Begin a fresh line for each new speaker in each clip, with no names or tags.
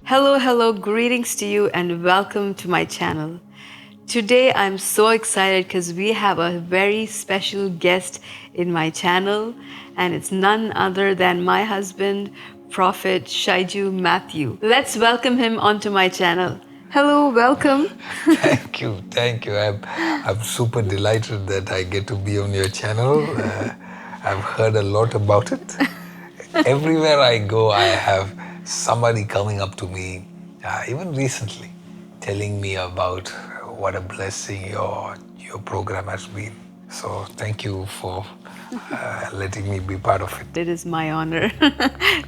Hello, greetings to you and welcome to my channel. Today I'm so excited because we have a very special guest in my channel, and it's none other than my husband, Prophet Shaiju Mathew. Let's welcome him onto my channel. Hello, welcome.
Thank you. I'm super delighted that I get to be on your channel. I've heard a lot about it. Everywhere I go, I have somebody coming up to me, even recently, telling me about what a blessing your program has been. So thank you for letting me be part of it.
It is my honor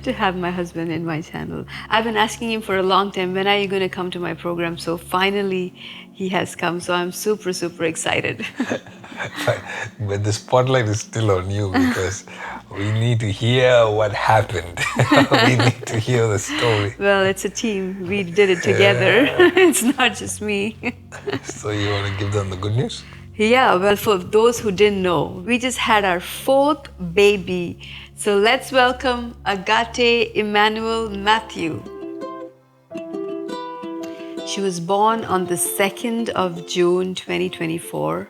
to have my husband in my channel. I've been asking him for a long time, when are you going to come to my program? So finally he has come. So I'm super excited.
But the spotlight is still on you because we need to hear what happened. We need to hear the story.
Well, it's a team. We did it together. It's not just me.
So you want to give them the good news?
Yeah, well, for those who didn't know, we just had our fourth baby. So let's welcome Agate Emmanuel Mathew. She was born on the 2nd of June 2024,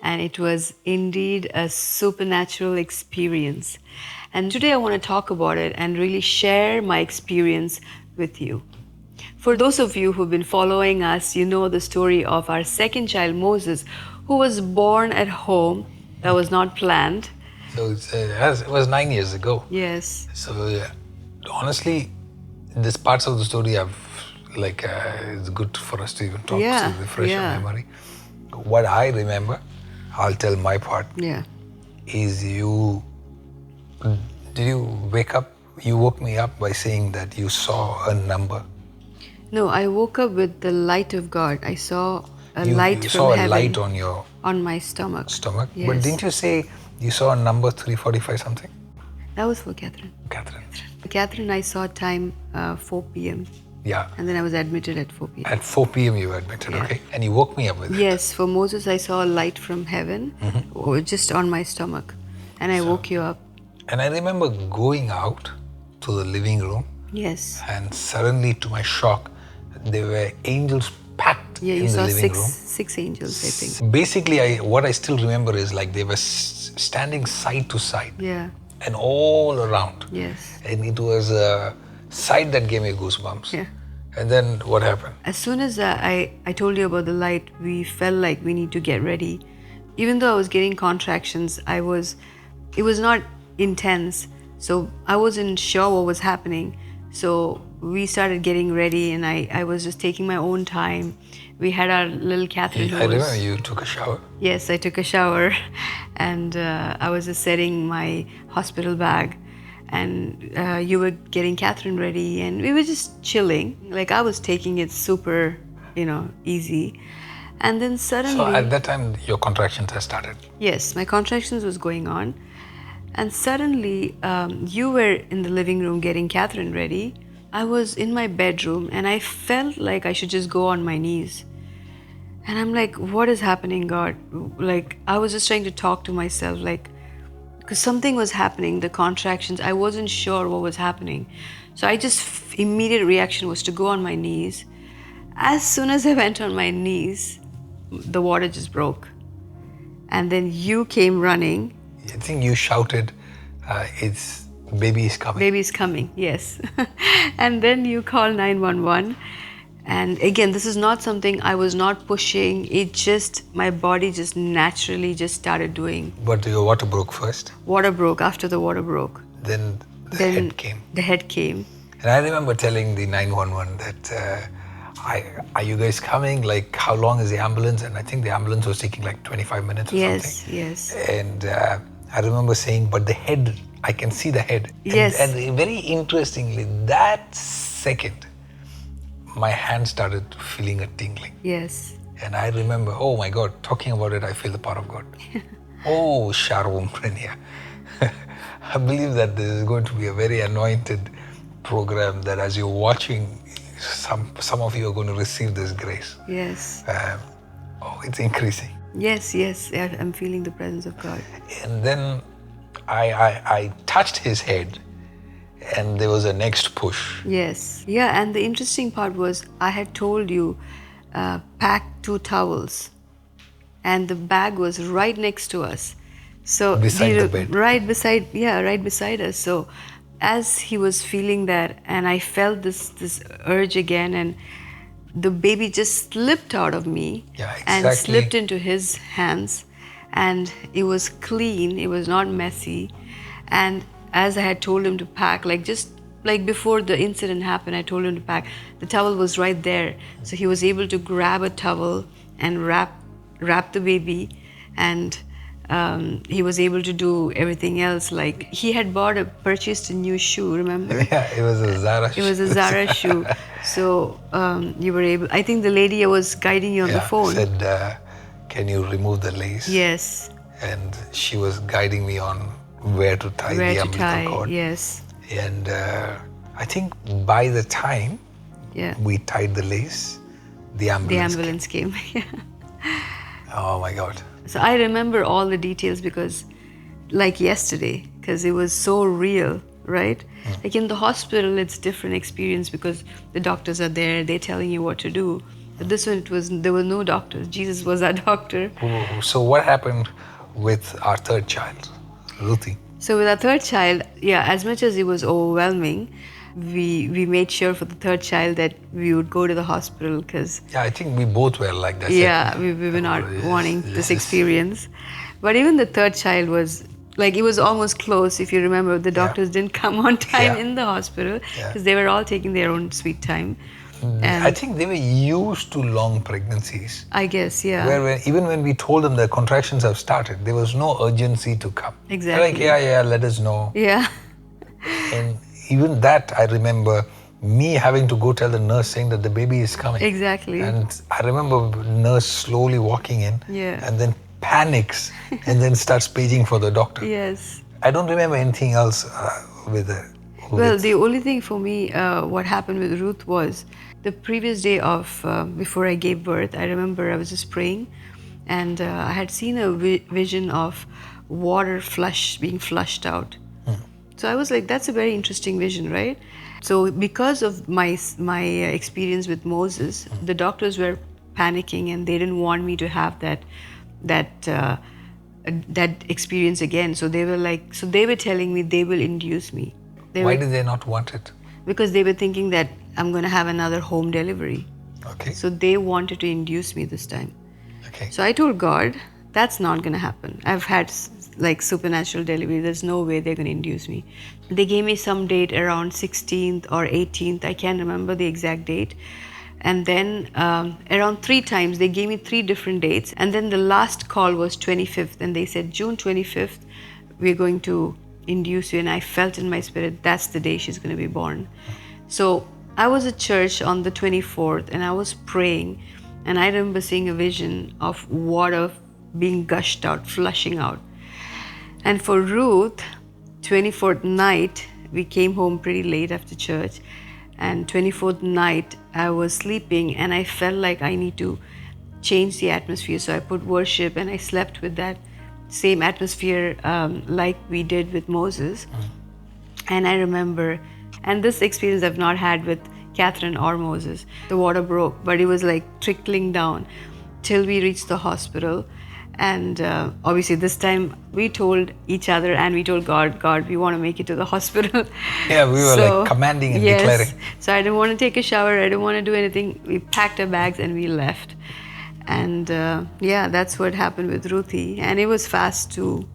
and it was indeed a supernatural experience. And today I want to talk about it and really share my experience with you. For those of you who've been following us, you know the story of our second child, Moses, who was born at home. That was not planned.
So it was 9 years ago.
Yes.
So honestly, these parts of the story it's good for us to even talk to refresh our memory. What I remember, I'll tell my part.
Yeah.
Did you wake up? You woke me up by saying that you saw a number.
No, I woke up with the light of God. I saw a light from heaven.
You saw a light on
on my stomach.
Yes. But didn't you say you saw a number 345 something?
That was for Catherine. Catherine, I saw time 4 p.m.
Yeah.
And then I was admitted at 4 p.m.
At 4 p.m. you were admitted, okay. And you woke me up with it.
Yes, for Moses I saw a light from heaven, just on my stomach. And I woke you up.
And I remember going out to the living room.
Yes.
And suddenly, to my shock, there were angels packed in the living room.
Yeah, you saw six angels, I think.
Basically, what I still remember is like they were standing side to side.
Yeah.
And all around.
Yes.
And it was a sight that gave me goosebumps.
Yeah.
And then what happened?
As soon as I told you about the light, we felt like we need to get ready. Even though I was getting contractions, it was not intense. So I wasn't sure what was happening. So we started getting ready, and I was just taking my own time. We had our little Catherine.
I remember you took a shower.
Yes, I took a shower, and I was just setting my hospital bag, and you were getting Catherine ready, and we were just chilling. Like, I was taking it super, easy. And then suddenly...
So at that time, your contractions had started?
Yes, my contractions was going on. And suddenly, you were in the living room getting Catherine ready. I was in my bedroom, and I felt like I should just go on my knees. And I'm like, what is happening, God? Like, I was just trying to talk to myself, like, because something was happening, the contractions. I wasn't sure what was happening. So immediate reaction was to go on my knees. As soon as I went on my knees, the water just broke. And then you came running.
I think you shouted, baby is coming.
Baby is coming, yes. And then you called 911. And again, this is not something I was not pushing. My body just naturally just started doing.
But your water broke first?
Water broke. After the water broke,
Then the head came.
The head came.
And I remember telling the 911 that, are you guys coming? Like, how long is the ambulance? And I think the ambulance was taking like 25 minutes or something.
Yes.
And I remember saying, but the head, I can see the head.
Yes.
And very interestingly, that second, my hand started feeling a tingling.
Yes.
And I remember, oh my God, talking about it, I feel the power of God. Oh, Sharvum Pranya. I believe that this is going to be a very anointed program, that as you're watching, some of you are going to receive this grace.
Yes.
It's increasing.
Yes. I'm feeling the presence of God.
And then I touched his head, and there was a next push.
Yes. Yeah, and the interesting part was I had told you, pack 2 towels, and the bag was right next to us. So
Beside the bed.
right beside us. So as he was feeling that, and I felt this urge again, and the baby just slipped out of me
Yeah,
and
exactly.
slipped into his hands, and it was clean, it was not messy. And as I had told him to pack, like just like before the incident happened, I told him to pack, the towel was right there, so he was able to grab a towel and wrap the baby, and he was able to do everything else. Like he had purchased a new shoe, remember?
Yeah, it was a Zara
It was a Zara shoe. So you were able, I think the lady was guiding you on the phone.
Said, can you remove the lace?
Yes.
And she was guiding me on where to tie
Where
the
to
umbilical
tie,
cord.
yes.
And I think by the time
Yeah.
we tied the lace, the
The
ambulance
ambulance came. Yeah.
came. Oh my God.
So I remember all the details because, like yesterday, because it was so real, right? Like in the hospital, it's different experience because the doctors are there, they're telling you what to do. But this one, there were no doctors. Jesus was our doctor.
So what happened with our third child, Ruthie?
So with our third child, yeah, as much as it was overwhelming, we made sure for the third child that we would go to the hospital because
Yeah, I think we both were like that.
yeah, we were not wanting this experience. But even the third child was like, it was almost close. If you remember, the doctors didn't come on time in the hospital because they were all taking their own sweet time. And
I think they were used to long pregnancies.
I guess, yeah.
Where even when we told them the contractions have started, there was no urgency to come.
Exactly.
They're like, let us know.
Yeah.
And even that, I remember me having to go tell the nurse saying that the baby is coming.
Exactly.
And I remember nurse slowly walking in and then panics and then starts paging for the doctor.
Yes.
I don't remember anything else with it.
Well, the only thing for me, what happened with Ruth was the previous day of before I gave birth, I remember I was just praying, and I had seen a vision of water being flushed out. So I was like, that's a very interesting vision, right? So because of my experience with Moses, the doctors were panicking and they didn't want me to have that experience again. So they were telling me they will induce me.
Why did they not want it?
Because they were thinking that I'm going to have another home delivery.
Okay.
So they wanted to induce me this time.
Okay.
So I told God, that's not going to happen. I've had like supernatural delivery. There's no way they're going to induce me. They gave me some date around 16th or 18th. I can't remember the exact date. And then around 3 times, they gave me 3 different dates. And then the last call was 25th. And they said, June 25th, we're going to induce you. And I felt in my spirit, that's the day she's going to be born. So I was at church on the 24th and I was praying. And I remember seeing a vision of water being gushed out, flushing out. And for Ruth, 24th night, we came home pretty late after church. And 24th night, I was sleeping and I felt like I need to change the atmosphere. So I put worship and I slept with that same atmosphere like we did with Moses. And I remember, and this experience I've not had with Catherine or Moses. The water broke, but it was like trickling down till we reached the hospital. And obviously this time we told each other and we told God, we want to make it to the hospital.
Yeah, we were like commanding and declaring.
So I didn't want to take a shower, I didn't want to do anything. We packed our bags and we left. And that's what happened with Ruthie. And it was fast too.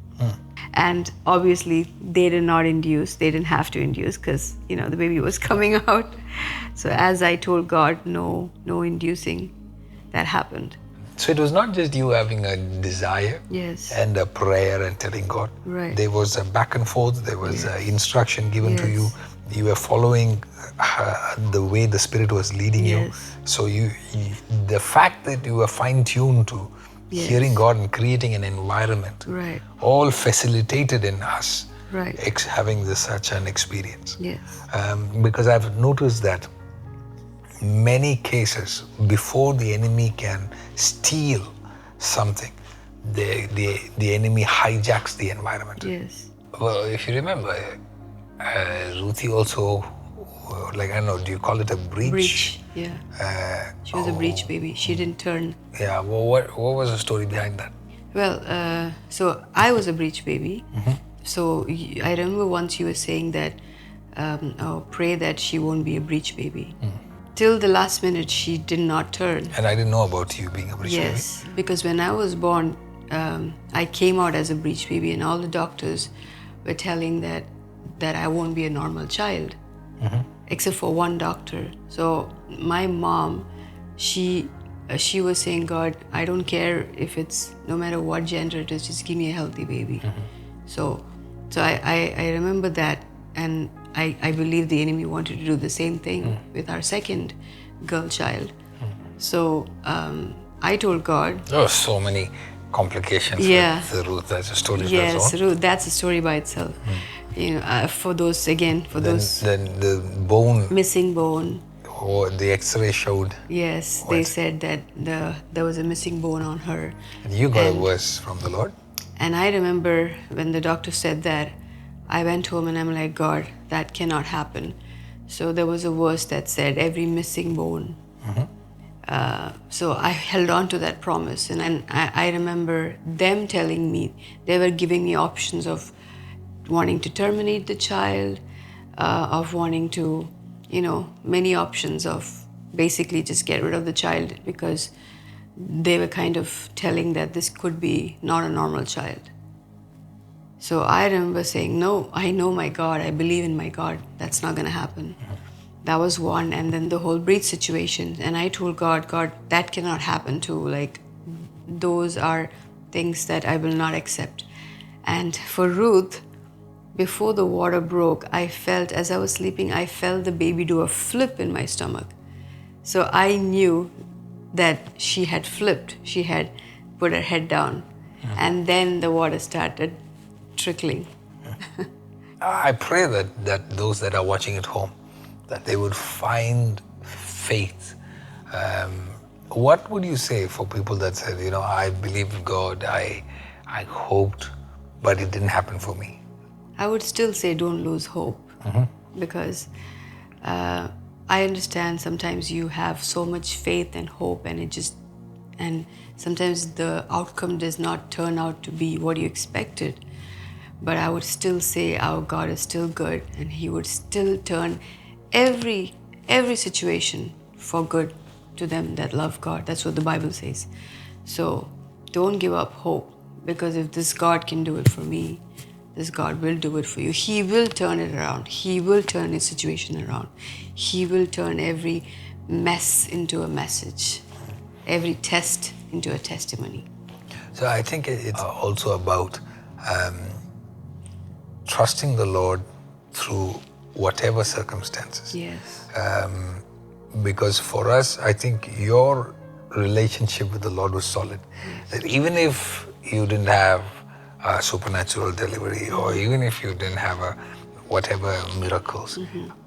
And obviously they did not induce, they didn't have to induce because, the baby was coming out. So as I told God, no inducing, that happened.
So it was not just you having a desire and a prayer and telling God.
Right.
There was a back and forth, there was instruction given to you. You were following the way the Spirit was leading you. So the fact that you were fine-tuned to hearing God and creating an environment, all facilitated in us having such an experience. Because I've noticed that many cases, before the enemy can steal something, the enemy hijacks the environment. Well, if you remember, Ruthie also, like, I don't know, do you call it a breech?
Breech, yeah. She was a breech baby. She didn't turn.
Yeah, well, what was the story behind that?
Well, so I was a breech baby. So I remember once you were saying that, pray that she won't be a breech baby. Till the last minute, she did not turn.
And I didn't know about you being a breech baby.
Yes, because when I was born, I came out as a breech baby, and all the doctors were telling that I won't be a normal child, except for one doctor. So my mom, she was saying, God, I don't care if it's no matter what gender it is, just give me a healthy baby. So I remember that, and I believe the enemy wanted to do the same thing with our second girl child. So I told God.
There were so many complications with Ruth. That's a story for its
Yes,
own.
Ruth, that's a story by itself. You know, for those
Then the bone,
missing bone.
or the X-ray showed.
Yes, they said that there was a missing bone on her.
And you got a verse from the Lord.
And I remember when the doctor said that, I went home and I'm like, God, that cannot happen. So there was a verse that said, every missing bone. So I held on to that promise. And I remember them telling me, they were giving me options of wanting to terminate the child, of wanting to, many options of basically just get rid of the child, because they were kind of telling that this could be not a normal child. So I remember saying, no, I know my God, I believe in my God, that's not going to happen. That was one. And then the whole breed situation. And I told God, that cannot happen too. Like, those are things that I will not accept. And for Ruth, before the water broke, I felt, as I was sleeping, I felt the baby do a flip in my stomach. So I knew that she had flipped. She had put her head down. And then the water started trickling.
I pray that those that are watching at home, that they would find faith. What would you say for people that said, I believe in God, I hoped, but it didn't happen for me?
I would still say don't lose hope, because I understand sometimes you have so much faith and hope, and sometimes the outcome does not turn out to be what you expected. But I would still say our God is still good, and He would still turn every situation for good to them that love God. That's what the Bible says. So don't give up hope, because if this God can do it for me, this God will do it for you. He will turn it around. He will turn his situation around. He will turn every mess into a message, every test into a testimony.
So I think it's also about trusting the Lord through whatever circumstances.
Yes.
Because for us, I think your relationship with the Lord was solid. That even if you didn't have a supernatural delivery, or even if you didn't have whatever miracles,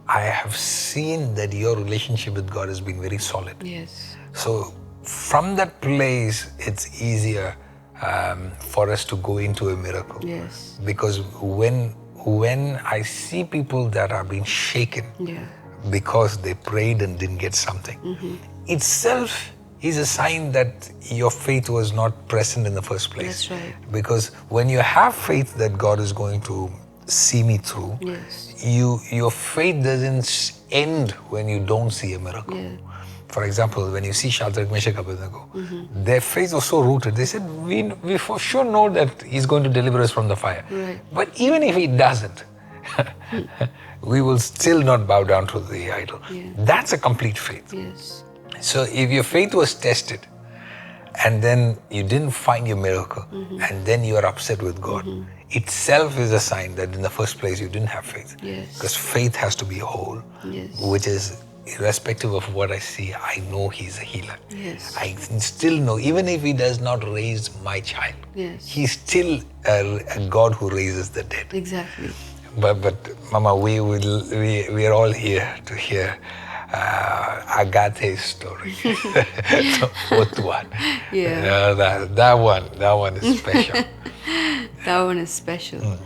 I have seen that your relationship with God has been very solid.
Yes.
So from that place, it's easier for us to go into a miracle.
Yes.
Because when I see people that are being shaken because they prayed and didn't get something, itself is a sign that your faith was not present in the first place.
That's right.
Because when you have faith that God is going to see me through, your faith doesn't end when you don't see a miracle.
Yeah.
For example, when you see Shadrach, Meshach, Abednego, their faith was so rooted. They said, we for sure know that He's going to deliver us from the fire.
Right.
But even if He doesn't, we will still not bow down to the idol.
Yeah.
That's a complete faith.
Yes.
So if your faith was tested and then you didn't find your miracle and then you are upset with God, itself is a sign that in the first place you didn't have faith.
Yes.
Because faith has to be whole, which is irrespective of what I see, I know He's a healer.
Yes.
I still know, even if He does not raise my child, He's still a God who raises the dead.
Exactly.
But Mama, we are all here to hear Agathe's story. The fourth one.
Yeah.
That one is special.
That one is special.